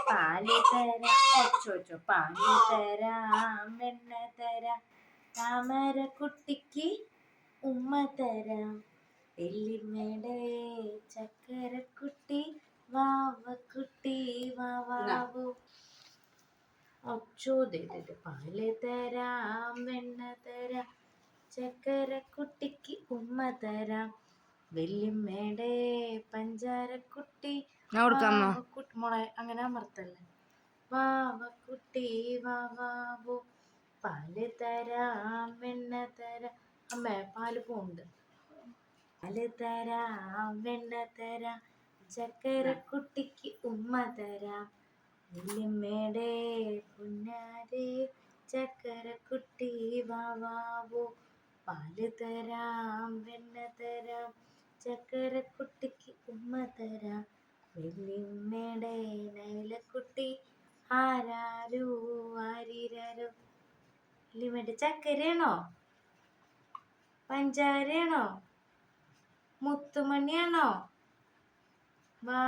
പാല് തരാം ഒച്ചോച്ചോ പാല് തരാം വെണ്ണ തരാം താമരക്കുട്ടിക്ക് ഉമ്മ തരാം വെള്ളിമേടെ ചക്കരക്കുട്ടി വാവക്കുട്ടി വാവാവു ഒച്ചോ പാല് തരാം വെണ്ണ തരാം ചക്കരക്കുട്ടിക്ക് ഉമ്മ തരാം വെള്ളിമേടെ പഞ്ചാരക്കുട്ടി മോളെ അങ്ങനെ അമർത്തല്ലേ വാവക്കുട്ടി വാവാവു പാല് തരാം വെണ്ണ തരാം അമ്മേ പാല് പോണ്ട് പാല് തരാം വെണ്ണ തരാം ചക്കരക്കുട്ടിക്ക് ഉമ്മ തരാം വെള്ളിമേടെ പുന്നാരെ ചക്കരക്കുട്ടി വാവാവു പാല് തരാം വെണ്ണ തരാം ചക്കരക്കുട്ടിക്ക് ഉമ്മ തരാം വെള്ളിമേടെ നൈലക്കുട്ടി ആരാരോ ആരിരാരോ വെള്ളിമേടെ ചക്കരയാണോ പഞ്ചാരയാണോ മുത്തുമണിയാണോ വാ